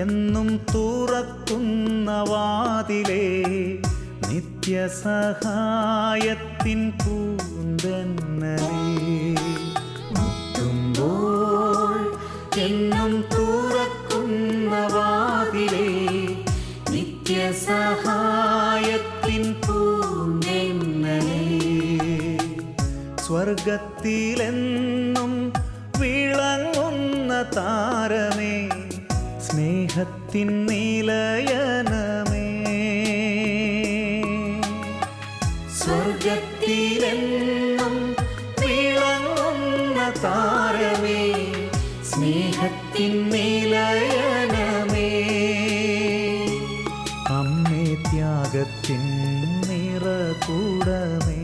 എന്നും തുറക്കുന്ന വാതിലേ, നിത്യസഹായത്തിൻ പൂന്തന്നലേ. മുട്ടുമ്പോൾ എന്നും തുറക്കുന്ന വാതിലേ, നിത്യസഹായത്തിൻ പൂന്തന്നലേ. സ്വർഗത്തിലെന്നും വിളങ്ങുന്ന താരമേ, സ്നേഹത്തിൻ നിലയനമേ. സ്വർഗത്തിലെന്നും വിളങ്ങുന്ന താരമേ, സ്നേഹത്തിൻ നിലയനമേ. അമ്മേ ത്യാഗത്തിൻ നിറകൂടമേ.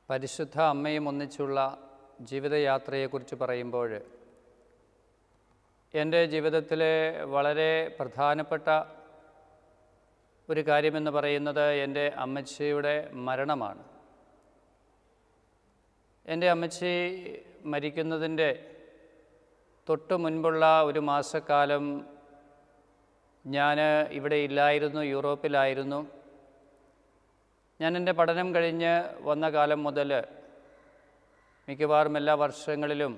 പരിശുദ്ധ അമ്മയും ഒന്നിച്ചുള്ള ജീവിതയാത്രയെക്കുറിച്ച് പറയുമ്പോൾ എൻ്റെ ജീവിതത്തിലെ വളരെ പ്രധാനപ്പെട്ട ഒരു കാര്യമെന്ന് പറയുന്നത് എൻ്റെ അമ്മച്ചിയുടെ മരണമാണ്. എൻ്റെ അമ്മച്ചി മരിക്കുന്നതിൻ്റെ തൊട്ട് മുൻപുള്ള ഒരു മാസക്കാലം ഞാൻ ഇവിടെ ഇല്ലായിരുന്നു, യൂറോപ്പിലായിരുന്നു. ഞാൻ എൻ്റെ പഠനം കഴിഞ്ഞ് വന്ന കാലം മുതൽ മിക്കവാറും എല്ലാ വർഷങ്ങളിലും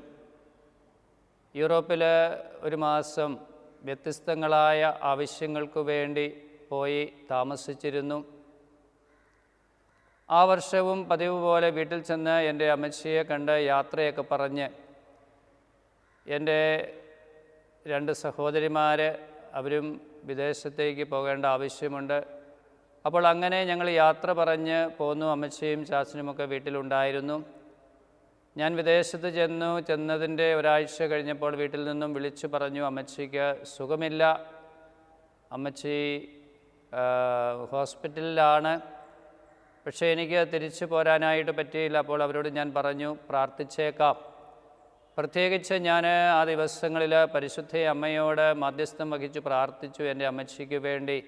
യൂറോപ്പിൽ ഒരു മാസം വ്യത്യസ്തങ്ങളായ ആവശ്യങ്ങൾക്ക് വേണ്ടി പോയി താമസിച്ചിരുന്നു. ആ വർഷവും പതിവ് പോലെ വീട്ടിൽ ചെന്ന് എൻ്റെ അമ്മച്ചിയെ കണ്ട് യാത്രയൊക്കെ പറഞ്ഞ്, എൻ്റെ 2 സഹോദരിമാർ അവരും വിദേശത്തേക്ക് പോകേണ്ട ആവശ്യമുണ്ട്. അപ്പോൾ അങ്ങനെ ഞങ്ങൾ യാത്ര പറഞ്ഞ് പോന്നു. അമ്മച്ചിയും ചാച്ചനുമൊക്കെ വീട്ടിലുണ്ടായിരുന്നു. ഞാൻ വിദേശത്ത് ചെന്നതിൻ്റെ ഒരാഴ്ച കഴിഞ്ഞപ്പോൾ വീട്ടിൽ നിന്നും വിളിച്ചു പറഞ്ഞു, അമ്മച്ചിക്ക് സുഖമില്ല, അമ്മച്ചി ഹോസ്പിറ്റലിലാണ്, പക്ഷേ എനിക്ക് തിരിച്ചു പോരാനായിട്ട് പറ്റിയില്ല. അപ്പോൾ അവരോട് ഞാൻ പറഞ്ഞു, പ്രാർത്ഥിച്ചേക്കാം. പ്രത്യേകിച്ച് ഞാൻ ആ ദിവസങ്ങളിൽ പരിശുദ്ധ അമ്മയോട് മധ്യസ്ഥം വഹിച്ചു പ്രാർത്ഥിച്ചു എൻ്റെ അമ്മച്ചിക്ക് വേണ്ടി.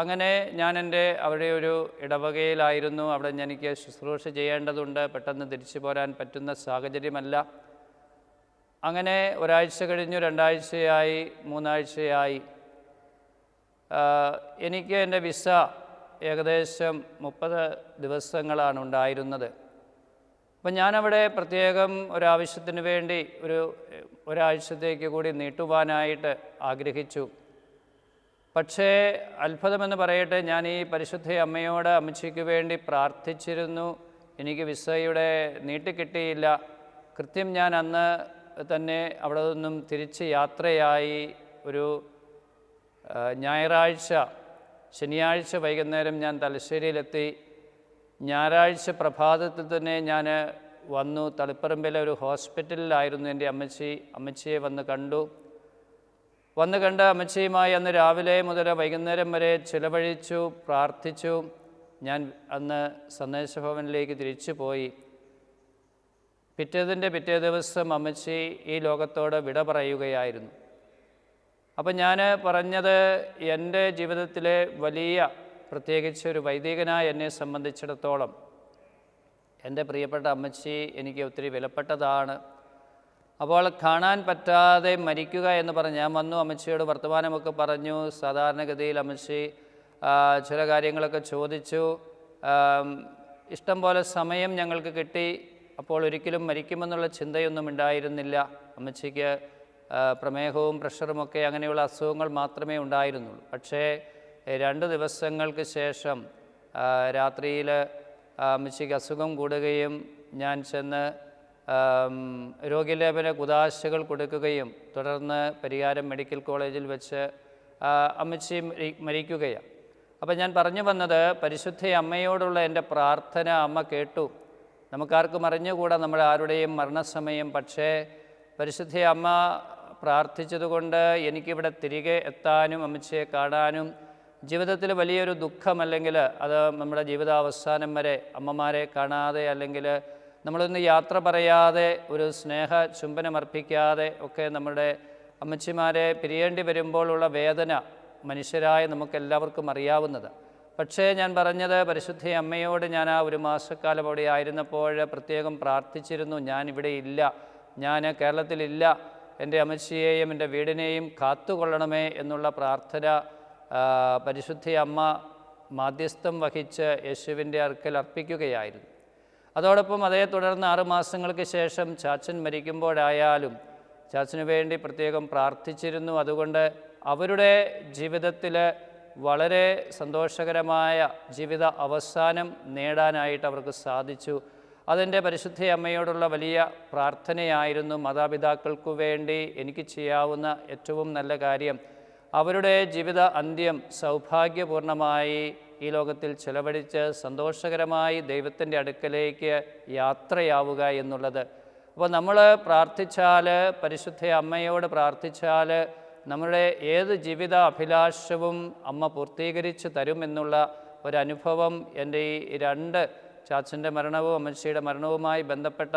അങ്ങനെ ഞാൻ അവിടെ ഒരു ഇടവകയിലായിരുന്നു. അവിടെ എനിക്ക് ശുശ്രൂഷ ചെയ്യേണ്ടതുണ്ട്, പെട്ടെന്ന് തിരിച്ചു പോരാൻ പറ്റുന്ന സാഹചര്യമല്ല. അങ്ങനെ ഒരാഴ്ച കഴിഞ്ഞു, 2 ആഴ്ചയായി, 3 ആഴ്ചയായി. എനിക്ക് എൻ്റെ വിസ ഏകദേശം 30 ദിവസങ്ങളാണ് ഉണ്ടായിരുന്നത്. അപ്പം ഞാനവിടെ പ്രത്യേകം ഒരാവശ്യത്തിന് വേണ്ടി ഒരാഴ്ചത്തേക്ക് കൂടി നീട്ടുവാനായിട്ട് ആഗ്രഹിച്ചു. പക്ഷേ അത്ഭുതമെന്ന് പറയട്ടെ, ഞാൻ ഈ പരിശുദ്ധ അമ്മയോട് അമ്മച്ചിക്ക് വേണ്ടി പ്രാർത്ഥിച്ചിരുന്നു. എനിക്ക് വിസയുടെ നീട്ടിക്കിട്ടിയില്ല. കൃത്യം ഞാൻ അന്ന് തന്നെ അവിടെ നിന്നും തിരിച്ച് യാത്രയായി. ഒരു ശനിയാഴ്ച വൈകുന്നേരം ഞാൻ തലശ്ശേരിയിലെത്തി. ഞായറാഴ്ച പ്രഭാതത്തിൽ തന്നെ ഞാൻ വന്നു. തളിപ്പറമ്പിലെ ഒരു ഹോസ്പിറ്റലിലായിരുന്നു എൻ്റെ അമ്മച്ചിയെ വന്ന് കണ്ട് അമ്മച്ചിയുമായി അന്ന് രാവിലെ മുതൽ വൈകുന്നേരം വരെ ചിലവഴിച്ചു, പ്രാർത്ഥിച്ചു. ഞാൻ അന്ന് സന്ദേശഭവനിലേക്ക് തിരിച്ചു പോയി. പിറ്റേ ദിവസം അമ്മച്ചി ഈ ലോകത്തോട് വിട പറയുകയായിരുന്നു. അപ്പം ഞാൻ പറഞ്ഞത്, എൻ്റെ ജീവിതത്തിലെ വലിയ, പ്രത്യേകിച്ച് ഒരു വൈദികനായ എന്നെ സംബന്ധിച്ചിടത്തോളം എൻ്റെ പ്രിയപ്പെട്ട അമ്മച്ചി എനിക്ക് ഒത്തിരി വിലപ്പെട്ടതാണ്. അപ്പോൾ കാണാൻ പറ്റാതെ മരിക്കുക എന്ന് പറഞ്ഞ് ഞാൻ വന്നു. അമ്മച്ചിയോട് വർത്തമാനമൊക്കെ പറഞ്ഞു. സാധാരണഗതിയിൽ അമ്മച്ചി ചില കാര്യങ്ങളൊക്കെ ചോദിച്ചു. ഇഷ്ടം പോലെ സമയം ഞങ്ങൾക്ക് കിട്ടി. അപ്പോൾ ഒരിക്കലും മരിക്കുമെന്നുള്ള ചിന്തയൊന്നും ഉണ്ടായിരുന്നില്ല. അമ്മച്ചിക്ക് പ്രമേഹവും പ്രഷറുമൊക്കെ അങ്ങനെയുള്ള അസുഖങ്ങൾ മാത്രമേ ഉണ്ടായിരുന്നുള്ളൂ. പക്ഷേ 2 ദിവസങ്ങൾക്ക് ശേഷം രാത്രിയിൽ അമ്മച്ചിക്ക് അസുഖം കൂടുകയും ഞാൻ ചെന്ന് രോഗിലേപന കുദാശകൾ കൊടുക്കുകയും തുടർന്ന് പരിയാരം മെഡിക്കൽ കോളേജിൽ വെച്ച് അമ്മച്ചി മരിക്കുകയാണ്. അപ്പം ഞാൻ പറഞ്ഞു വന്നത്, പരിശുദ്ധ അമ്മയോടുള്ള എൻ്റെ പ്രാർത്ഥന അമ്മ കേട്ടു. നമുക്കാർക്കും അറിഞ്ഞുകൂടാ നമ്മുടെ ആരുടെയും മരണസമയം. പക്ഷേ പരിശുദ്ധ അമ്മ പ്രാർത്ഥിച്ചതുകൊണ്ട് എനിക്കിവിടെ തിരികെ എത്താനും അമ്മച്ചിയെ കാണാനും, ജീവിതത്തിൽ വലിയൊരു ദുഃഖം അല്ലെങ്കിൽ അത് നമ്മുടെ ജീവിതാവസാനം വരെ അമ്മമാരെ കാണാതെ അല്ലെങ്കിൽ നമ്മളൊന്ന് യാത്ര പറയാതെ ഒരു സ്നേഹ ചുംബനമർപ്പിക്കാതെ ഒക്കെ നമ്മുടെ അമ്മച്ചിമാരെ പിരിയേണ്ടി വരുമ്പോഴുള്ള വേദന മനുഷ്യരായ നമുക്കെല്ലാവർക്കും അറിയാവുന്നത്. പക്ഷേ ഞാൻ പറഞ്ഞത്, പരിശുദ്ധ അമ്മയോട് ഞാൻ ആ 1 മാസക്കാലം അവിടെ ആയിരുന്നപ്പോൾ പ്രത്യേകം പ്രാർത്ഥിച്ചിരുന്നു. ഞാൻ ഇവിടെ ഇല്ല, ഞാൻ കേരളത്തിലില്ല, എൻ്റെ അമ്മച്ചിയെയും എൻ്റെ വീടിനെയും കാത്തുകൊള്ളണമേ എന്നുള്ള പ്രാർത്ഥന പരിശുദ്ധ അമ്മ മാധ്യസ്ഥം വഹിച്ച് യേശുവിൻ്റെ അടുക്കൽ അർപ്പിക്കുകയായിരുന്നു. അതോടൊപ്പം അതേ തുടർന്ന് 6 മാസങ്ങൾക്ക് ശേഷം ചാച്ചൻ മരിക്കുമ്പോഴായാലും ചാച്ചന് വേണ്ടി പ്രത്യേകം പ്രാർത്ഥിച്ചിരുന്നു. അതുകൊണ്ട് അവരുടെ ജീവിതത്തിൽ വളരെ സന്തോഷകരമായ ജീവിത അവസാനം നേടാനായിട്ട് അവർക്ക് സാധിച്ചു. അതെൻ്റെ പരിശുദ്ധ അമ്മയോടുള്ള വലിയ പ്രാർത്ഥനയായിരുന്നു. മാതാപിതാക്കൾക്കു വേണ്ടി എനിക്ക് ചെയ്യാവുന്ന ഏറ്റവും നല്ല കാര്യം അവരുടെ ജീവിത അന്ത്യം സൗഭാഗ്യപൂർണമായി ഈ ലോകത്തിൽ ചെലവഴിച്ച് സന്തോഷകരമായി ദൈവത്തിൻ്റെ അടുക്കലേക്ക് യാത്രയാവുക എന്നുള്ളത്. അപ്പോൾ നമ്മൾ പ്രാർത്ഥിച്ചാൽ, പരിശുദ്ധ അമ്മയോട് പ്രാർത്ഥിച്ചാൽ നമ്മുടെ ഏത് ജീവിത അഭിലാഷവും അമ്മ പൂർത്തീകരിച്ച് തരുമെന്നുള്ള ഒരനുഭവം എൻ്റെ ഈ 2 ചാച്ചൻ്റെ മരണവും അമ്മച്ചിയുടെ മരണവുമായി ബന്ധപ്പെട്ട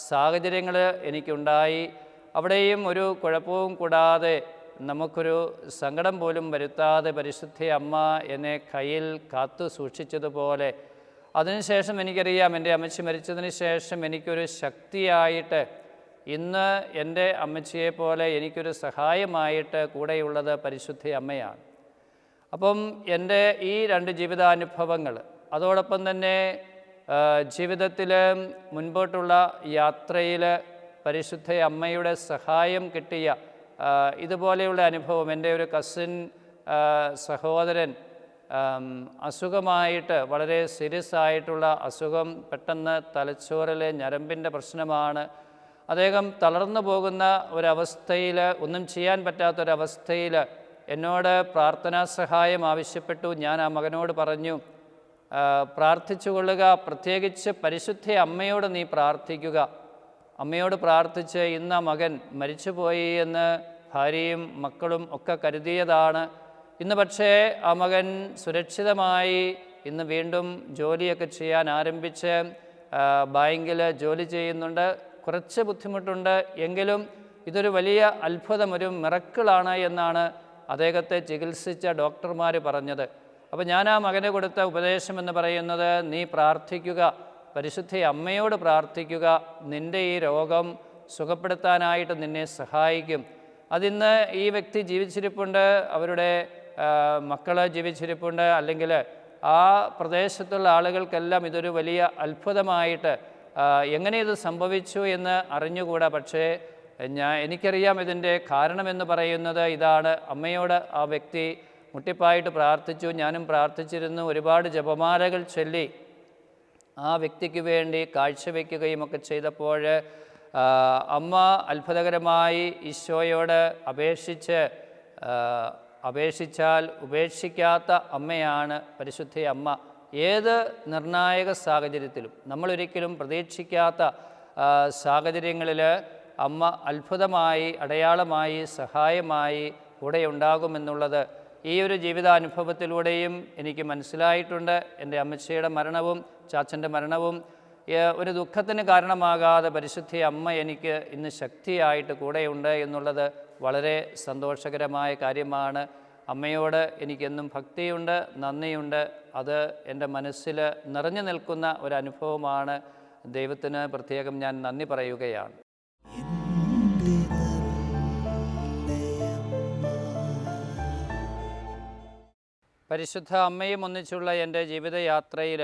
സാഹചര്യങ്ങൾ എനിക്കുണ്ടായി. അവിടെയും ഒരു കുഴപ്പവും കൂടാതെ, നമുക്കൊരു സങ്കടം പോലും വരുത്താതെ പരിശുദ്ധ അമ്മ എന്നെ കയ്യിൽ കാത്തു സൂക്ഷിച്ചതുപോലെ അതിനുശേഷം എനിക്കറിയാം, എൻ്റെ അമ്മച്ചി മരിച്ചതിന് ശേഷം എനിക്കൊരു ശക്തിയായിട്ട് ഇന്ന് എൻ്റെ അമ്മച്ചിയെപ്പോലെ എനിക്കൊരു സഹായമായിട്ട് കൂടെയുള്ളത് പരിശുദ്ധ അമ്മയാണ്. അപ്പം എൻ്റെ ഈ 2 ജീവിതാനുഭവങ്ങൾ, അതോടൊപ്പം തന്നെ ജീവിതത്തിൽ മുൻപോട്ടുള്ള യാത്രയിൽ പരിശുദ്ധ അമ്മയുടെ സഹായം കിട്ടിയ ഇതുപോലെയുള്ള അനുഭവം, എൻ്റെ ഒരു കസിൻ സഹോദരൻ അസുഖമായിട്ട്, വളരെ സീരിയസ് ആയിട്ടുള്ള അസുഖം, പെട്ടെന്ന് തലച്ചോറിലെ ഞരമ്പിൻ്റെ പ്രശ്നമാണ്. അദ്ദേഹം തളർന്നു പോകുന്ന ഒരവസ്ഥയിൽ, ഒന്നും ചെയ്യാൻ പറ്റാത്തൊരവസ്ഥയിൽ എന്നോട് പ്രാർത്ഥനാ സഹായം ആവശ്യപ്പെട്ടു. ഞാൻ ആ മകനോട് പറഞ്ഞു, പ്രാർത്ഥിച്ചു കൊള്ളുക, പ്രത്യേകിച്ച് പരിശുദ്ധ അമ്മയോട് നീ പ്രാർത്ഥിക്കുക. അമ്മയോട് പ്രാർത്ഥിച്ച് ഇന്ന് ആ മകൻ മരിച്ചുപോയി എന്ന് ഭാര്യയും മക്കളും ഒക്കെ കരുതിയതാണ്. ഇന്ന് പക്ഷേ ആ മകൻ സുരക്ഷിതമായി ഇന്ന് വീണ്ടും ജോലിയൊക്കെ ചെയ്യാൻ ആരംഭിച്ച് ബാങ്കിൽ ജോലി ചെയ്യുന്നുണ്ട്. കുറച്ച് ബുദ്ധിമുട്ടുണ്ട്, എങ്കിലും ഇതൊരു വലിയ അത്ഭുതം, ഒരു മിറക്കിളാണ് എന്നാണ് അദ്ദേഹത്തെ ചികിത്സിച്ച ഡോക്ടർമാർ പറഞ്ഞത്. അപ്പോൾ ഞാൻ ആ മകന് കൊടുത്ത ഉപദേശം എന്ന് പറയുന്നത്, നീ പ്രാർത്ഥിക്കുക, പരിശുദ്ധ അമ്മയോട് പ്രാർത്ഥിക്കുക, നിൻ്റെ ഈ രോഗം സുഖപ്പെടുത്താനായിട്ട് നിന്നെ സഹായിക്കും. അതിന്ന് ഈ വ്യക്തി ജീവിച്ചിരിപ്പുണ്ട്, അവരുടെ മക്കൾ ജീവിച്ചിരിപ്പുണ്ട്, അല്ലെങ്കിൽ ആ പ്രദേശത്തുള്ള ആളുകൾക്കെല്ലാം ഇതൊരു വലിയ അത്ഭുതമായിട്ട് എങ്ങനെ ഇത് സംഭവിച്ചു എന്ന് അറിഞ്ഞുകൂടാ. പക്ഷേ എനിക്കറിയാം ഇതിൻ്റെ കാരണമെന്ന് പറയുന്നത് ഇതാണ്. അമ്മയോട് ആ വ്യക്തി മുട്ടിപ്പായിട്ട് പ്രാർത്ഥിച്ചു, ഞാനും പ്രാർത്ഥിച്ചിരുന്നു. ഒരുപാട് ജപമാലകൾ ചൊല്ലി ആ വ്യക്തിക്ക് വേണ്ടി കാഴ്ചവെക്കുകയും ഒക്കെ ചെയ്തപ്പോൾ അമ്മ അത്ഭുതകരമായി ഈശോയോട് അപേക്ഷിച്ചാൽ ഉപേക്ഷിക്കാത്ത അമ്മയാണ് പരിശുദ്ധ അമ്മ. ഏത് നിർണായക സാഹചര്യത്തിലും, നമ്മളൊരിക്കലും പ്രതീക്ഷിക്കാത്ത സാഹചര്യങ്ങളിൽ അമ്മ അത്ഭുതമായി, അടയാളമായി, സഹായമായി കൂടെയുണ്ടാകുമെന്നുള്ളത് ഈ ഒരു ജീവിതാനുഭവത്തിലൂടെയും എനിക്ക് മനസ്സിലായിട്ടുണ്ട്. എൻ്റെ അമ്മച്ചിയുടെ മരണവും ചാച്ചൻ്റെ മരണവും ഒരു ദുഃഖത്തിന് കാരണമാകാതെ പരിശുദ്ധ അമ്മ എനിക്ക് ഇന്ന് ശക്തിയായിട്ട് കൂടെയുണ്ട് എന്നുള്ളത് വളരെ സന്തോഷകരമായ കാര്യമാണ്. അമ്മയോട് എനിക്കെന്നും ഭക്തിയുണ്ട്, നന്ദിയുണ്ട്. അത് എൻ്റെ മനസ്സിൽ നിറഞ്ഞു നിൽക്കുന്ന ഒരനുഭവമാണ്. ദൈവത്തിന് പ്രത്യേകം ഞാൻ നന്ദി പറയുകയാണ്. പരിശുദ്ധ അമ്മയും ഒന്നിച്ചുള്ള എൻ്റെ ജീവിതയാത്രയിൽ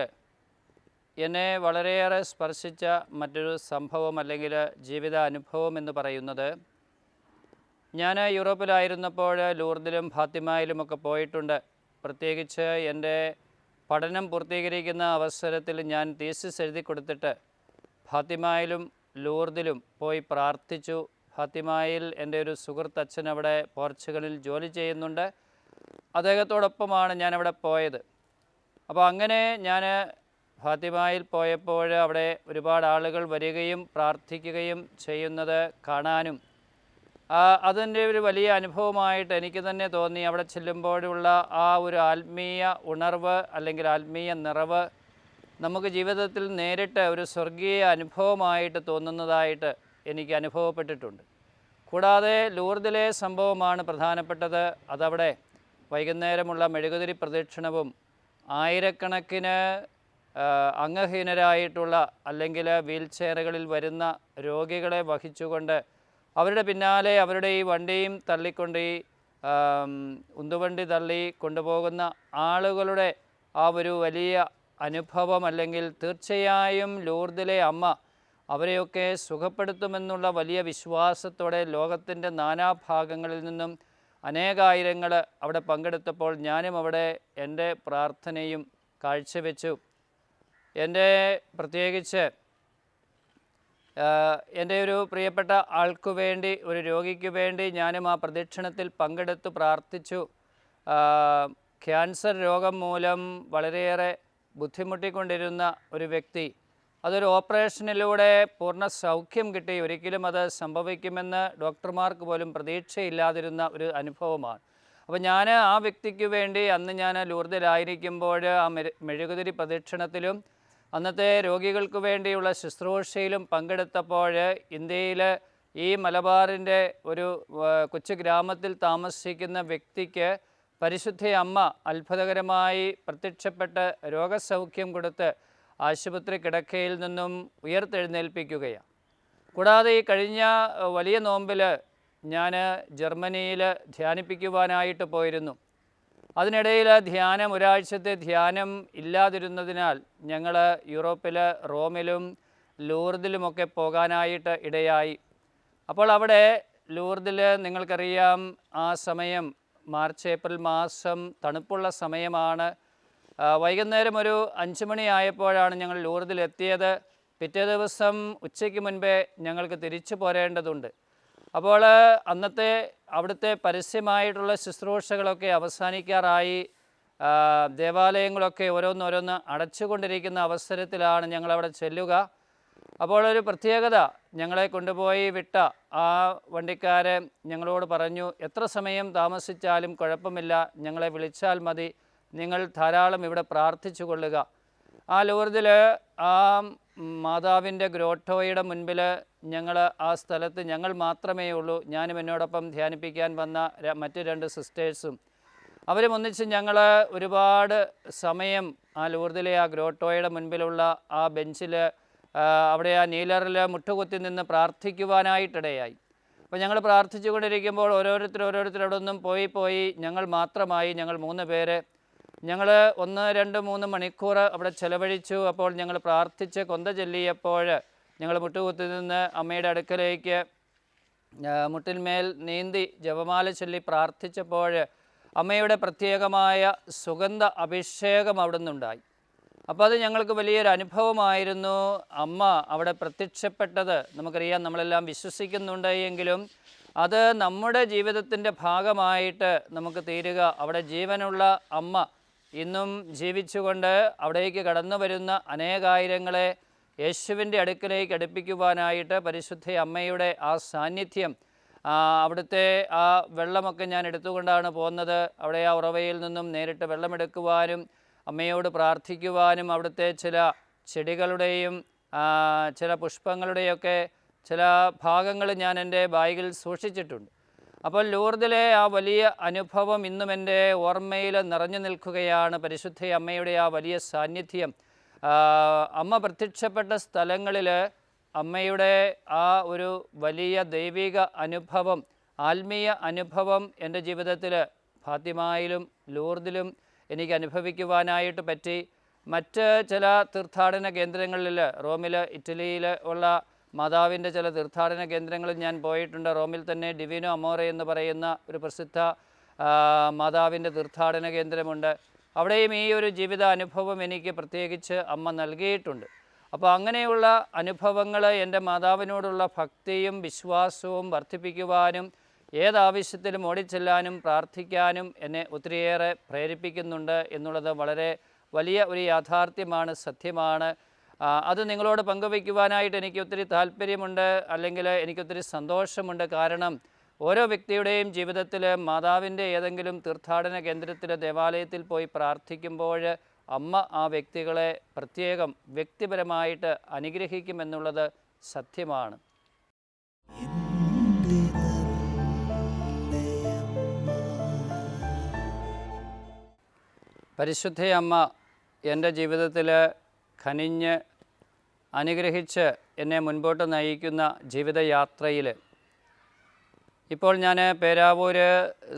എന്നെ വളരെയേറെ സ്പർശിച്ച മറ്റൊരു സംഭവം അല്ലെങ്കിൽ ജീവിത അനുഭവം എന്ന് പറയുന്നത്, ഞാൻ യൂറോപ്പിലായിരുന്നപ്പോൾ ലൂർദിലും ഫാത്തിമയിലുമൊക്കെ പോയിട്ടുണ്ട്. പ്രത്യേകിച്ച് എൻ്റെ പഠനം പൂർത്തീകരിക്കുന്ന അവസരത്തിൽ ഞാൻ തീസിസ് എഴുതി കൊടുത്തിട്ട് ഫാത്തിമയിലും ലൂർദിലും പോയി പ്രാർത്ഥിച്ചു. ഫാത്തിമയിൽ എൻ്റെ ഒരു സുഹൃത്ത് അച്ഛൻ അവിടെ പോർച്ചുഗലിൽ ജോലി ചെയ്യുന്നുണ്ട്. അദ്ദേഹത്തോടൊപ്പമാണ് ഞാനവിടെ പോയത്. അപ്പോൾ അങ്ങനെ ഞാൻ ഫാത്തിമയിൽ പോയപ്പോൾ അവിടെ ഒരുപാട് ആളുകൾ വരികയും പ്രാർത്ഥിക്കുകയും ചെയ്യുന്നത് കാണാനും അതിൻ്റെ ഒരു വലിയ അനുഭവമായിട്ട് എനിക്ക് തന്നെ തോന്നി. അവിടെ ചെല്ലുമ്പോഴുള്ള ആ ഒരു ആത്മീയ ഉണർവ് അല്ലെങ്കിൽ ആത്മീയ നിറവ് നമുക്ക് ജീവിതത്തിൽ നേരിട്ട് ഒരു സ്വർഗീയ അനുഭവമായിട്ട് തോന്നുന്നതായിട്ട് എനിക്ക് അനുഭവപ്പെട്ടിട്ടുണ്ട്. കൂടാതെ ലൂർദിലെ സംഭവമാണ് പ്രധാനപ്പെട്ടത്. അതവിടെ വൈകുന്നേരമുള്ള മെഴുകുതിരി പ്രദക്ഷിണവും ആയിരക്കണക്കിന് അംഗഹീനരായിട്ടുള്ള അല്ലെങ്കിൽ വീൽ ചെയറുകളിൽ വരുന്ന രോഗികളെ വഹിച്ചുകൊണ്ട് അവരുടെ പിന്നാലെ അവരുടെ ഈ വണ്ടിയും തള്ളിക്കൊണ്ട് ഈ ഉന്തുവണ്ടി തള്ളി കൊണ്ടുപോകുന്ന ആളുകളുടെ ആ ഒരു വലിയ അനുഭവം, അല്ലെങ്കിൽ തീർച്ചയായും ലൂർദിലെ അമ്മ അവരെയൊക്കെ സുഖപ്പെടുത്തുമെന്നുള്ള വലിയ വിശ്വാസത്തോടെ ലോകത്തിൻ്റെ നാനാഭാഗങ്ങളിൽ നിന്നും അനേകായിരങ്ങൾ അവിടെ പങ്കെടുത്തപ്പോൾ ഞാനും അവിടെ എൻ്റെ പ്രാർത്ഥനയും കാഴ്ചവെച്ചു. എൻ്റെ പ്രത്യേകിച്ച് എൻ്റെ ഒരു പ്രിയപ്പെട്ട ആൾക്കു വേണ്ടി, ഒരു രോഗിക്ക് വേണ്ടി ഞാനും ആ പ്രദക്ഷിണത്തിൽ പങ്കെടുത്ത് പ്രാർത്ഥിച്ചു. ക്യാൻസർ രോഗം മൂലം വളരെയേറെ ബുദ്ധിമുട്ടിക്കൊണ്ടിരുന്ന ഒരു വ്യക്തി, അതൊരു ഓപ്പറേഷനിലൂടെ പൂർണ്ണ സൗഖ്യം കിട്ടി. ഒരിക്കലും അത് സംഭവിക്കുമെന്ന് ഡോക്ടർമാർക്ക് പോലും പ്രതീക്ഷയില്ലാതിരുന്ന ഒരു അനുഭവമാണ്. അപ്പോൾ ഞാൻ ആ വ്യക്തിക്ക് വേണ്ടി അന്ന് ഞാൻ ലൂർദിലായിരിക്കുമ്പോൾ ആ മെഴുകുതിരി പ്രദക്ഷിണത്തിലും അന്നത്തെ രോഗികൾക്ക് വേണ്ടിയുള്ള ശുശ്രൂഷയിലും പങ്കെടുത്തപ്പോൾ ഇന്ത്യയിൽ ഈ മലബാറിൻ്റെ ഒരു കൊച്ചു ഗ്രാമത്തിൽ താമസിക്കുന്ന വ്യക്തിക്ക് പരിശുദ്ധ അമ്മ അത്ഭുതകരമായി പ്രത്യക്ഷപ്പെട്ട് രോഗസൗഖ്യം കൊടുത്ത് ആശുപത്രി കിടക്കയിൽ നിന്നും ഉയർത്തെഴുന്നേൽപ്പിക്കുകയാണ്. കൂടാതെ ഈ കഴിഞ്ഞ വലിയ നോമ്പിൽ ഞാൻ ജർമ്മനിയിൽ ധ്യാനിപ്പിക്കുവാനായിട്ട് പോയിരുന്നു. അതിനിടയിൽ ധ്യാനം, ഒരാഴ്ചത്തെ ധ്യാനം ഇല്ലാതിരുന്നതിനാൽ ഞങ്ങൾ യൂറോപ്പിൽ റോമിലും ലൂർദിലുമൊക്കെ പോകാനായിട്ട് ഇടയായി. അപ്പോൾ അവിടെ ലൂർദിൽ നിങ്ങൾക്കറിയാം, ആ സമയം മാർച്ച് ഏപ്രിൽ മാസം തണുപ്പുള്ള സമയമാണ്. വൈകുന്നേരം ഒരു 5 മണിയായപ്പോഴാണ് ഞങ്ങൾ ലൂർദിലെത്തിയത്. പിറ്റേ ദിവസം ഉച്ചയ്ക്ക് മുൻപേ ഞങ്ങൾക്ക് തിരിച്ചു പോരേണ്ടതുണ്ട്. അപ്പോൾ അന്നത്തെ അവിടുത്തെ പരസ്യമായിട്ടുള്ള ശുശ്രൂഷകളൊക്കെ അവസാനിക്കാറായി. ദേവാലയങ്ങളൊക്കെ ഓരോന്നോരോന്ന് അടച്ചുകൊണ്ടിരിക്കുന്ന അവസരത്തിലാണ് ഞങ്ങളവിടെ ചെല്ലുക. അപ്പോൾ ഒരു പ്രത്യേകത, ഞങ്ങളെ കൊണ്ടുപോയി വിട്ട ആ വണ്ടിക്കാരെ ഞങ്ങളോട് പറഞ്ഞു, എത്ര സമയം താമസിച്ചാലും കുഴപ്പമില്ല, ഞങ്ങളെ വിളിച്ചാൽ മതി, നിങ്ങൾ ധാരാളം ഇവിടെ പ്രാർത്ഥിച്ചു കൊള്ളുക. ആ ലൂർദിൽ ആ മാതാവിൻ്റെ ഗ്രോട്ടോയുടെ മുൻപിൽ ഞങ്ങൾ ആ സ്ഥലത്ത് ഞങ്ങൾ മാത്രമേ ഉള്ളൂ. ഞാനും എന്നോടൊപ്പം ധ്യാനിപ്പിക്കാൻ വന്ന മറ്റ് 2 സിസ്റ്റേഴ്സും. അവരും ഒന്നിച്ച് ഞങ്ങൾ ഒരുപാട് സമയം ആ ലൂർദിലെ ആ ഗ്രോട്ടോയുടെ മുൻപിലുള്ള ആ ബെഞ്ചിൽ, അവിടെ ആ നീലറിൽ മുട്ടുകുത്തി നിന്ന് പ്രാർത്ഥിക്കുവാനായിട്ടിടയായി. അപ്പോൾ ഞങ്ങൾ പ്രാർത്ഥിച്ചു കൊണ്ടിരിക്കുമ്പോൾ ഓരോരുത്തർ അവിടെ നിന്നും പോയി ഞങ്ങൾ മാത്രമായി. ഞങ്ങൾ 3 പേര്. ഞങ്ങൾ 1, 2, 3 മണിക്കൂർ അവിടെ ചെലവഴിച്ചു. അപ്പോൾ ഞങ്ങൾ പ്രാർത്ഥിച്ച് കൊന്ത ചൊല്ലിയപ്പോൾ ഞങ്ങൾ മുട്ടുകുത്തി നിന്ന് അമ്മയുടെ അടുക്കലേക്ക് മുട്ടിന്മേൽ നീന്തി ജപമാല ചൊല്ലി പ്രാർത്ഥിച്ചപ്പോൾ അമ്മയുടെ പ്രത്യേകമായ സുഗന്ധ അഭിഷേകം അവിടെ നിന്നുണ്ടായി. അപ്പോൾ അത് ഞങ്ങൾക്ക് വലിയൊരു അനുഭവമായിരുന്നു. അമ്മ അവിടെ പ്രത്യക്ഷപ്പെട്ടത് നമുക്കറിയാം, നമ്മളെല്ലാം വിശ്വസിക്കുന്നുണ്ട് എങ്കിലും അത് നമ്മുടെ ജീവിതത്തിൻ്റെ ഭാഗമായിട്ട് നമുക്ക് തീരുക. അവിടെ ജീവനുള്ള അമ്മ ഇന്നും ജീവിച്ചുകൊണ്ട് അവിടേക്ക് കടന്നു വരുന്ന അനേകായിരങ്ങളെ യേശുവിൻ്റെ അടുക്കലേക്ക് അടുപ്പിക്കുവാനായിട്ട് പരിശുദ്ധ അമ്മയുടെ ആ സാന്നിധ്യം, അവിടുത്തെ ആ വെള്ളമൊക്കെ ഞാൻ എടുത്തുകൊണ്ടാണ് പോകുന്നത്. അവിടെ ആ ഉറവയിൽ നിന്നും നേരിട്ട് വെള്ളമെടുക്കുവാനും അമ്മയോട് പ്രാർത്ഥിക്കുവാനും അവിടുത്തെ ചില ചെടികളുടെയും ചില പുഷ്പങ്ങളുടെയൊക്കെ ചില ഭാഗങ്ങൾ ഞാൻ എൻ്റെ ബാഗിൽ സൂക്ഷിച്ചിട്ടുണ്ട്. അപ്പോൾ ലൂർദിലെ ആ വലിയ അനുഭവം ഇന്നും എൻ്റെ ഓർമ്മയിൽ നിറഞ്ഞു നിൽക്കുകയാണ്. പരിശുദ്ധ അമ്മയുടെ ആ വലിയ സാന്നിധ്യം, അമ്മ പ്രത്യക്ഷപ്പെട്ട സ്ഥലങ്ങളിൽ അമ്മയുടെ ആ ഒരു വലിയ ദൈവിക അനുഭവം, ആത്മീയ അനുഭവം എൻ്റെ ജീവിതത്തിൽ ഫാത്തിമയിലും ലൂർദിലും എനിക്ക് അനുഭവിക്കുവാനായിട്ട് പറ്റി. മറ്റ് ചില തീർത്ഥാടന കേന്ദ്രങ്ങളിൽ, റോമിൽ, ഇറ്റലിയിൽ ഉള്ള മാതാവിൻ്റെ ചില തീർത്ഥാടന കേന്ദ്രങ്ങളിൽ ഞാൻ പോയിട്ടുണ്ട്. റോമിൽ തന്നെ ഡിവിനോ അമോറെ എന്ന് പറയുന്ന ഒരു പ്രസിദ്ധ മാതാവിൻ്റെ തീർത്ഥാടന കേന്ദ്രമുണ്ട്. അവിടെയും ഈ ഒരു ജീവിത അനുഭവം എനിക്ക് പ്രത്യേകിച്ച് അമ്മ നൽകിയിട്ടുണ്ട്. അപ്പോൾ അങ്ങനെയുള്ള അനുഭവങ്ങൾ എൻ്റെ മാതാവിനോടുള്ള ഭക്തിയും വിശ്വാസവും വർദ്ധിപ്പിക്കുവാനും ഏതാവശ്യത്തിലും ഓടിച്ചെല്ലാനും പ്രാർത്ഥിക്കാനും എന്നെ ഒത്തിരിയേറെ പ്രേരിപ്പിക്കുന്നുണ്ട് എന്നുള്ളത് വളരെ വലിയ ഒരു യാഥാർത്ഥ്യമാണ്, സത്യമാണ്. അത് നിങ്ങളോട് പങ്കുവയ്ക്കുവാനായിട്ട് എനിക്ക് ഒത്തിരി താല്പര്യമുണ്ട്, അല്ലെങ്കിൽ എനിക്കൊത്തിരി സന്തോഷമുണ്ട്. കാരണം ഓരോ വ്യക്തിയുടെയും ജീവിതത്തിൽ മാതാവിൻ്റെ ഏതെങ്കിലും തീർത്ഥാടന കേന്ദ്രത്തിൽ, ദേവാലയത്തിൽ പോയി പ്രാർത്ഥിക്കുമ്പോൾ അമ്മ ആ വ്യക്തികളെ പ്രത്യേകം വ്യക്തിപരമായിട്ട് അനുഗ്രഹിക്കുമെന്നുള്ളത് സത്യമാണ്. പരിശുദ്ധ അമ്മ എൻ്റെ ജീവിതത്തിൽ കനിഞ്ഞ് അനുഗ്രഹിച്ച് എന്നെ മുൻപോട്ട് നയിക്കുന്ന ജീവിതയാത്രയിൽ ഇപ്പോൾ ഞാൻ പേരാവൂർ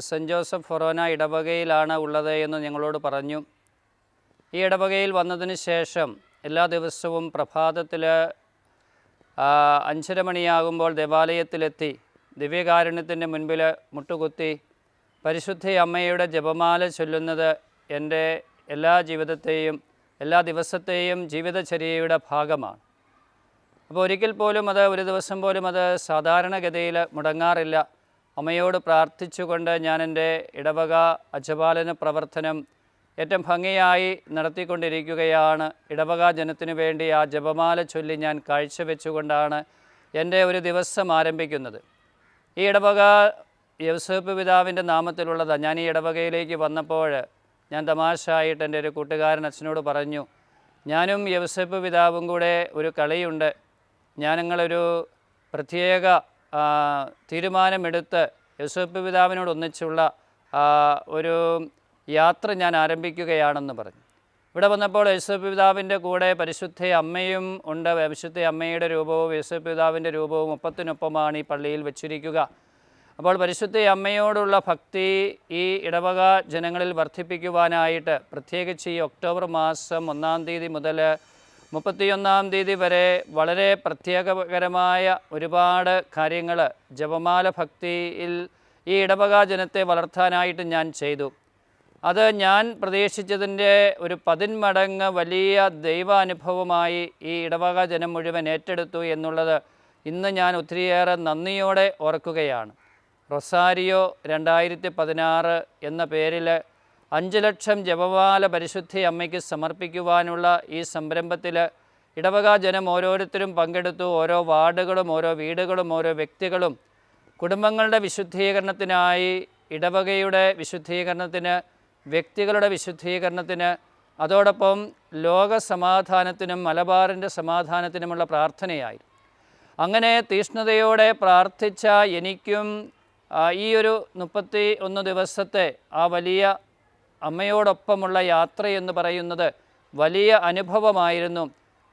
സെൻറ്റ് ജോസഫ് ഫൊറോന ഇടവകയിലാണ് ഉള്ളത് എന്ന് ഞങ്ങളോട് പറഞ്ഞു. ഈ ഇടവകയിൽ വന്നതിന് ശേഷം എല്ലാ ദിവസവും പ്രഭാതത്തിൽ 5:30 മണിയാകുമ്പോൾ ദേവാലയത്തിലെത്തി ദിവ്യകാരുണ്യത്തിൻ്റെ മുൻപിൽ മുട്ടുകുത്തി പരിശുദ്ധ അമ്മയുടെ ജപമാല ചൊല്ലുന്നത് എൻ്റെ എല്ലാ ജീവിതത്തെയും എല്ലാ ദിവസത്തെയും ജീവിതചര്യയുടെ ഭാഗമാണ്. അപ്പോൾ ഒരിക്കൽ പോലും ഒരു ദിവസം പോലും സാധാരണഗതിയിൽ മുടങ്ങാറില്ല. അമ്മയോട് പ്രാർത്ഥിച്ചുകൊണ്ട് ഞാൻ എൻ്റെ ഇടവക അജപാലന പ്രവർത്തനം ഏറ്റവും ഭംഗിയായി നടത്തിക്കൊണ്ടിരിക്കുകയാണ്. ഇടവക ജനത്തിനു വേണ്ടി ആ ജപമാല ചൊല്ലി ഞാൻ കാഴ്ചവെച്ചുകൊണ്ടാണ് എൻ്റെ ഒരു ദിവസം ആരംഭിക്കുന്നത്. ഈ ഇടവക യൗസേപ്പ് പിതാവിൻ്റെ നാമത്തിലുള്ളതാണ്. ഞാൻ ഈ ഇടവകയിലേക്ക് വന്നപ്പോൾ ഞാൻ തമാശയായിട്ട് എൻ്റെ ഒരു കൂട്ടുകാരൻ അച്ഛനോട് പറഞ്ഞു, ഞാനും യൗസേപ്പ് പിതാവും കൂടെ ഒരു കളിയുണ്ട്. ഞങ്ങളൊരു പ്രത്യേക തീരുമാനമെടുത്ത് യൗസേപ്പ് പിതാവിനോട് ഒന്നിച്ചുള്ള ഒരു യാത്ര ഞാൻ ആരംഭിക്കുകയാണെന്ന് പറഞ്ഞു. ഇവിടെ വന്നപ്പോൾ യൗസേപ്പ് പിതാവിൻ്റെ കൂടെ പരിശുദ്ധ അമ്മയും ഉണ്ട്. പരിശുദ്ധ അമ്മയുടെ രൂപവും യൗസേപ്പ് പിതാവിൻ്റെ രൂപവും ഒപ്പത്തിനൊപ്പമാണ് ഈ പള്ളിയിൽ വെച്ചിരിക്കുക. അപ്പോൾ പരിശുദ്ധ അമ്മയോടുള്ള ഭക്തി ഈ ഇടവക ജനങ്ങളിൽ വർദ്ധിപ്പിക്കുവാനായിട്ട് പ്രത്യേകിച്ച് ഈ ഒക്ടോബർ മാസം 1-ാം തീയതി മുതൽ 31-ാം തീയതി വരെ വളരെ പ്രത്യേകകരമായ ഒരുപാട് കാര്യങ്ങൾ ജപമാല ഭക്തിയിൽ ഈ ഇടവക ജനത്തെ വളർത്താനായിട്ട് ഞാൻ ചെയ്തു. അത് ഞാൻ പ്രതീക്ഷിച്ചതിൻ്റെ ഒരു 10 മടങ്ങ് വലിയ ദൈവാനുഭവമായി ഈ ഇടവക ജനം മുഴുവൻ ഏറ്റെടുത്തു എന്നുള്ളത് ഇന്ന് ഞാൻ ഒത്തിരിയേറെ നന്ദിയോടെ ഓർക്കുകയാണ്. റൊസാരിയോ 2016 എന്ന പേരിൽ 5 ലക്ഷം ജപമാല പരിശുദ്ധ അമ്മയ്ക്ക് സമർപ്പിക്കുവാനുള്ള ഈ സംരംഭത്തിൽ ഇടവക ജനം ഓരോരുത്തരും പങ്കെടുത്തു. ഓരോ വാർഡുകളും ഓരോ വീടുകളും ഓരോ വ്യക്തികളും കുടുംബങ്ങളുടെ വിശുദ്ധീകരണത്തിനായി, ഇടവകയുടെ വിശുദ്ധീകരണത്തിന്, വ്യക്തികളുടെ വിശുദ്ധീകരണത്തിന്, അതോടൊപ്പം ലോക സമാധാനത്തിനും മലബാറിൻ്റെ സമാധാനത്തിനുമുള്ള പ്രാർത്ഥനയായി. അങ്ങനെ തീഷ്ണതയോടെ പ്രാർത്ഥിച്ച എനിക്കും ഈ ഒരു 31 ദിവസത്തെ ആ വലിയ അമ്മയോടൊപ്പമുള്ള യാത്രയെന്ന് പറയുന്നത് വലിയ അനുഭവമായിരുന്നു.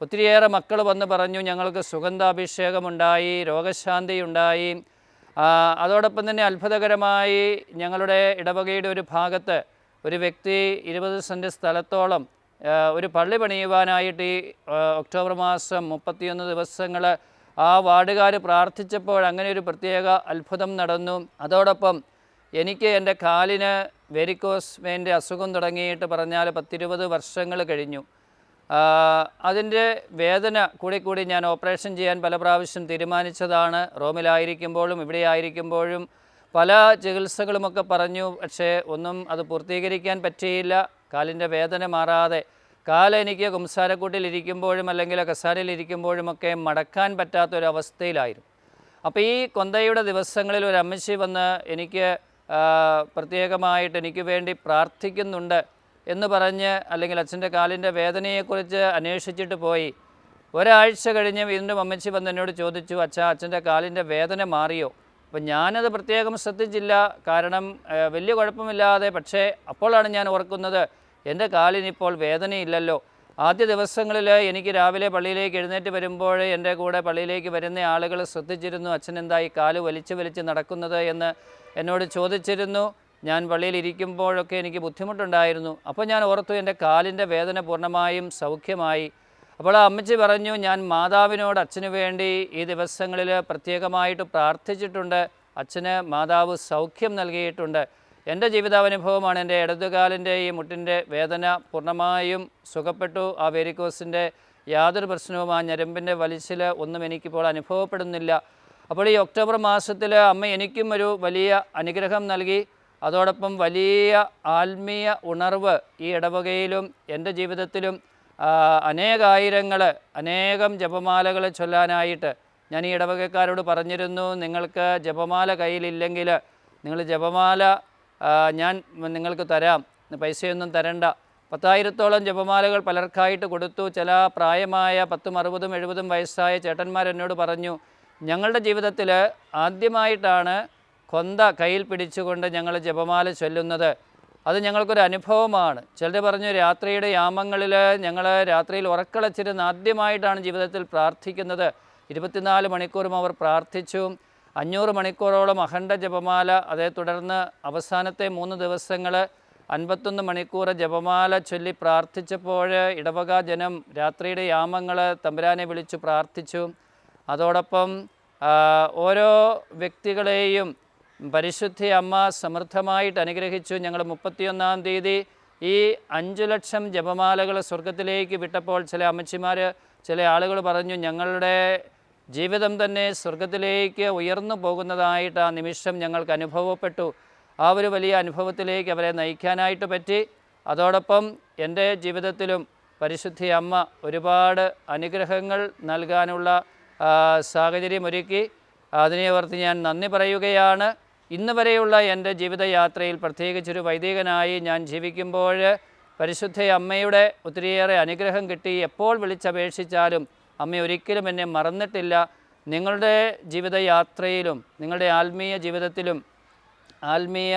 ഒത്തിരിയേറെ മക്കൾ വന്ന് പറഞ്ഞു, ഞങ്ങൾക്ക് സുഗന്ധാഭിഷേകമുണ്ടായി, രോഗശാന്തിയുണ്ടായി. അതോടൊപ്പം തന്നെ അത്ഭുതകരമായി ഞങ്ങളുടെ ഇടവകയുടെ ഒരു ഭാഗത്ത് ഒരു വ്യക്തി 20 സെൻറ്റ് സ്ഥലത്തോളം ഒരു പള്ളി പണിയുവാനായിട്ട് ഈ ഒക്ടോബർ മാസം 31 ദിവസങ്ങൾ ആ വാർഡുകാർ പ്രാർത്ഥിച്ചപ്പോൾ അങ്ങനെ ഒരു പ്രത്യേക അത്ഭുതം നടന്നു. അതോടൊപ്പം എനിക്ക് എൻ്റെ കാലിന് വെരിക്കോസ് വെയിൻ്റെ അസുഖം തുടങ്ങിയിട്ട് പറഞ്ഞാൽ 10-20 വർഷങ്ങൾ കഴിഞ്ഞു. അതിൻ്റെ വേദന കൂടി ഞാൻ ഓപ്പറേഷൻ ചെയ്യാൻ പല പ്രാവശ്യം തീരുമാനിച്ചതാണ്. റോമിലായിരിക്കുമ്പോഴും ഇവിടെ ആയിരിക്കുമ്പോഴും പല ചികിത്സകളുമൊക്കെ പറഞ്ഞു. പക്ഷേ ഒന്നും അത് പൂർത്തീകരിക്കാൻ പറ്റിയില്ല. കാലിൻ്റെ വേദന മാറാതെ കാലെനിക്ക് കുംസാരക്കൂട്ടിലിരിക്കുമ്പോഴും അല്ലെങ്കിൽ കസാരയിലിരിക്കുമ്പോഴുമൊക്കെ മടക്കാൻ പറ്റാത്തൊരവസ്ഥയിലായിരുന്നു. അപ്പോൾ ഈ കൊന്തയുടെ ദിവസങ്ങളിൽ ഒരു അമ്മച്ചി വന്ന് എനിക്ക് പ്രത്യേകമായിട്ട് എനിക്ക് വേണ്ടി പ്രാർത്ഥിക്കുന്നുണ്ട് എന്ന് പറഞ്ഞ്, അല്ലെങ്കിൽ അച്ഛൻ്റെ കാലിൻ്റെ വേദനയെക്കുറിച്ച് അന്വേഷിച്ചിട്ട് പോയി. ഒരാഴ്ച കഴിഞ്ഞ് വീണ്ടും അമ്മച്ചി വന്ന് എന്നോട് ചോദിച്ചു, അച്ഛൻ്റെ കാലിൻ്റെ വേദന മാറിയോ? അപ്പം ഞാനത് പ്രത്യേകം ശ്രദ്ധിച്ചില്ല. കാരണം വലിയ കുഴപ്പമില്ലാതെ. പക്ഷേ അപ്പോഴാണ് ഞാൻ ഓർക്കുന്നത്, എൻ്റെ കാലിനിപ്പോൾ വേദനയില്ലല്ലോ. ആദ്യ ദിവസങ്ങളിൽ എനിക്ക് രാവിലെ പള്ളിയിലേക്ക് എഴുന്നേറ്റ് വരുമ്പോൾ എൻ്റെ കൂടെ പള്ളിയിലേക്ക് വരുന്ന ആളുകൾ ശ്രദ്ധിച്ചിരുന്നു, അച്ഛനെന്താ ഈ കാല് വലിച്ച് നടക്കുന്നത് എന്ന് എന്നോട് ചോദിച്ചിരുന്നു. ഞാൻ പള്ളിയിൽ ഇരിക്കുമ്പോഴൊക്കെ എനിക്ക് ബുദ്ധിമുട്ടുണ്ടായിരുന്നു. അപ്പോൾ ഞാൻ ഓർത്തു, എൻ്റെ കാലിൻ്റെ വേദന പൂർണ്ണമായും സൗഖ്യമായി. അപ്പോൾ ആ അമ്മച്ചി പറഞ്ഞു, ഞാൻ മാതാവിനോട് അച്ഛന് വേണ്ടി ഈ ദിവസങ്ങളിൽ പ്രത്യേകമായിട്ട് പ്രാർത്ഥിച്ചിട്ടുണ്ട്. അച്ഛന് മാതാവ് സൗഖ്യം നൽകിയിട്ടുണ്ട്. എൻ്റെ ജീവിതാനുഭവമാണ്. എൻ്റെ ഇടതുകാലിൻ്റെ ഈ മുട്ടിൻ്റെ വേദന പൂർണ്ണമായും സുഖപ്പെട്ടു. ആ വെരിക്കോസിൻ്റെ യാതൊരു പ്രശ്നവും, ആ ഞരമ്പിൻ്റെ വലിച്ചിൽ ഒന്നും എനിക്കിപ്പോൾ അനുഭവപ്പെടുന്നില്ല. അപ്പോൾ ഈ ഒക്ടോബർ മാസത്തിൽ അമ്മ എനിക്കും ഒരു വലിയ അനുഗ്രഹം നൽകി. അതോടൊപ്പം വലിയ ആത്മീയ ഉണർവ് ഈ ഇടവകയിലും എൻ്റെ ജീവിതത്തിലും അനേകം ജപമാലകൾ ചൊല്ലാനായിട്ട് ഞാൻ ഈ ഇടവകക്കാരോട് പറഞ്ഞിരുന്നു. നിങ്ങൾക്ക് ജപമാല കയ്യിലില്ലെങ്കിൽ നിങ്ങൾ ജപമാല ഞാൻ നിങ്ങൾക്ക് തരാം, പൈസയൊന്നും തരണ്ട. 10,000-ഓളം ജപമാലകൾ പലർക്കായിട്ട് കൊടുത്തു. ചില പ്രായമായ 10, 60, 70 വയസ്സായ ചേട്ടന്മാർ എന്നോട് പറഞ്ഞു, ഞങ്ങളുടെ ജീവിതത്തിൽ ആദ്യമായിട്ടാണ് കൊന്ത കയ്യിൽ പിടിച്ചുകൊണ്ട് ഞങ്ങൾ ജപമാല ചൊല്ലുന്നത്. അത് ഞങ്ങൾക്കൊരു അനുഭവമാണ്. ചിലർ പറഞ്ഞു രാത്രിയുടെ യാമങ്ങളിൽ ഞങ്ങൾ രാത്രിയിൽ ഉറക്കളച്ചിരുന്ന് ആദ്യമായിട്ടാണ് ജീവിതത്തിൽ പ്രാർത്ഥിക്കുന്നത്. 24 മണിക്കൂറും അവർ പ്രാർത്ഥിച്ചു. 500 മണിക്കൂറോളം അഖണ്ഡ ജപമാല, അതേ തുടർന്ന് അവസാനത്തെ 3 ദിവസങ്ങൾ 51 മണിക്കൂർ ജപമാല ചൊല്ലി പ്രാർത്ഥിച്ചപ്പോൾ ഇടവക ജനം രാത്രിയുടെ യാമങ്ങൾ തമ്പുരാനെ വിളിച്ചു പ്രാർത്ഥിച്ചു. അതോടൊപ്പം ഓരോ വ്യക്തികളെയും പരിശുദ്ധ അമ്മ സമൃദ്ധമായിട്ട് അനുഗ്രഹിച്ചു. ഞങ്ങൾ 31-ാം തീയതി ഈ 5 ലക്ഷം ജപമാലകൾ സ്വർഗത്തിലേക്ക് വിട്ടപ്പോൾ ചില അമ്മച്ചിമാർ, ചില ആളുകൾ പറഞ്ഞു ഞങ്ങളുടെ ജീവിതം തന്നെ സ്വർഗത്തിലേക്ക് ഉയർന്നു പോകുന്നതായിട്ട് ആ നിമിഷം ഞങ്ങൾക്ക് അനുഭവപ്പെട്ടു. ആ ഒരു വലിയ അനുഭവത്തിലേക്ക് അവരെ നയിക്കാനായിട്ട് പറ്റി. അതോടൊപ്പം എൻ്റെ ജീവിതത്തിലും പരിശുദ്ധ അമ്മ ഒരുപാട് അനുഗ്രഹങ്ങൾ നൽകാനുള്ള സാഹചര്യമൊരുക്കി. അതിനെ ഓർത്ത് ഞാൻ നന്ദി പറയുകയാണ്. ഇന്ന് വരെയുള്ള എൻ്റെ ജീവിതയാത്രയിൽ പ്രത്യേകിച്ചൊരു വൈദികനായി ഞാൻ ജീവിക്കുമ്പോൾ പരിശുദ്ധ അമ്മയുടെ ഒത്തിരിയേറെ അനുഗ്രഹം കിട്ടി. എപ്പോൾ വിളിച്ചപേക്ഷിച്ചാലും അമ്മ ഒരിക്കലും എന്നെ മറന്നിട്ടില്ല. നിങ്ങളുടെ ജീവിതയാത്രയിലും നിങ്ങളുടെ ആത്മീയ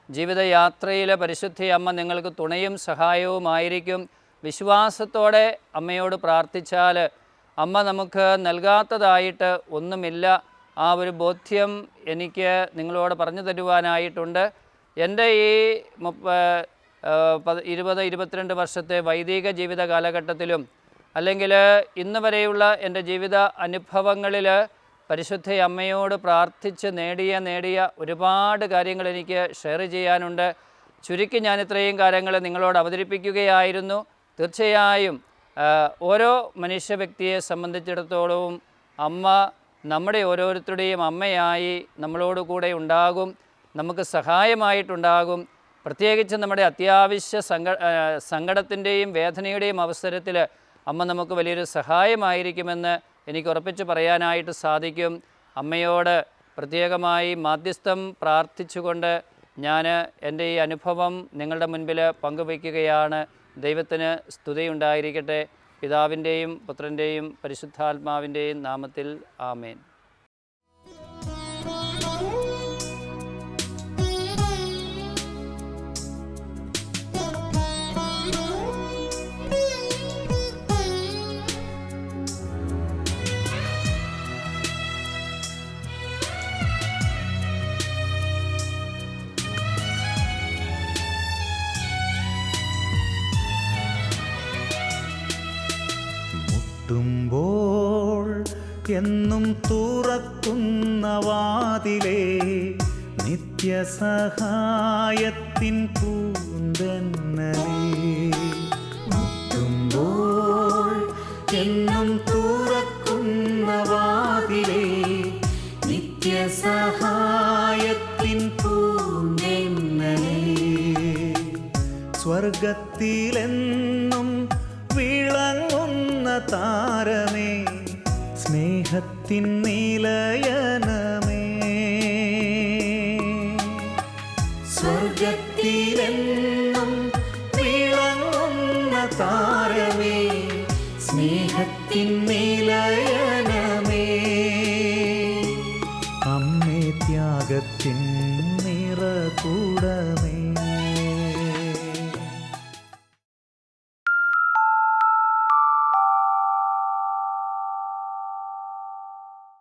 ജീവിതയാത്രയിൽ പരിശുദ്ധ അമ്മ നിങ്ങൾക്ക് തുണയും സഹായവുമായിരിക്കും. വിശ്വാസത്തോടെ അമ്മയോട് പ്രാർത്ഥിച്ചാൽ അമ്മ നമുക്ക് നൽകാത്തതായിട്ട് ഒന്നുമില്ല. ആ ഒരു ബോധ്യം എനിക്ക് നിങ്ങളോട് പറഞ്ഞു തരുവാനായിട്ടുണ്ട്. എൻ്റെ ഈ 20-22 വർഷത്തെ വൈദിക ജീവിത കാലഘട്ടത്തിലും അല്ലെങ്കിൽ ഇന്ന് വരെയുള്ള എൻ്റെ ജീവിത അനുഭവങ്ങളിൽ പരിശുദ്ധ അമ്മയോട് പ്രാർത്ഥിച്ച് നേടിയ ഒരുപാട് കാര്യങ്ങൾ എനിക്ക് ഷെയർ ചെയ്യാനുണ്ട്. ചുരുക്കി ഞാൻ ഇത്രയും കാര്യങ്ങൾ നിങ്ങളോട് അവതരിപ്പിക്കുകയായിരുന്നു. തീർച്ചയായും ഓരോ മനുഷ്യ വ്യക്തിയെ സംബന്ധിച്ചിടത്തോളവും അമ്മ നമ്മുടെ ഓരോരുത്തരുടെയും അമ്മയായി നമ്മളോട് കൂടെ ഉണ്ടാകും, നമുക്ക് സഹായമായിട്ടുണ്ടാകും. പ്രത്യേകിച്ച് നമ്മുടെ അത്യാവശ്യ സങ്കടത്തിൻ്റെയും വേദനയുടെയും അവസരത്തിൽ അമ്മ നമുക്ക് വലിയൊരു സഹായമായിരിക്കുമെന്ന് എനിക്ക് ഉറപ്പിച്ച് പറയാനായിട്ട് സാധിക്കും. അമ്മയോട് പ്രത്യേകമായി മാധ്യസ്ഥം പ്രാർത്ഥിച്ചുകൊണ്ട് ഞാൻ എൻ്റെ ഈ അനുഭവം നിങ്ങളുടെ മുൻപിൽ പങ്കുവയ്ക്കുകയാണ്. ദൈവത്തിന് സ്തുതിയുണ്ടായിരിക്കട്ടെ. പിതാവിൻ്റെയും പുത്രൻ്റെയും പരിശുദ്ധാത്മാവിൻ്റെയും നാമത്തിൽ ആമേൻ. ുമ്പോൾ എന്നും തുറക്കുന്ന വാതിലേ, നിത്യസഹായത്തിൻ പൂന്തന്നലേ. മുട്ടുമ്പോൾ എന്നും തുറക്കുന്ന വാതിലേ, നിത്യസഹായത്തിൻ പൂന്തന്നലേ. സ്വർഗത്തിലെന്നും വിളങ്ങുന്ന താരമേ, സ്നേഹത്തിൻ നിലയനമേ. സ്വർഗത്തിലെന്നും വിളങ്ങുന്ന താരമേ, സ്നേഹത്തിൻ നിലയനമേ. അമ്മേ ത്യാഗത്തിൻ നിറകൂടമേ.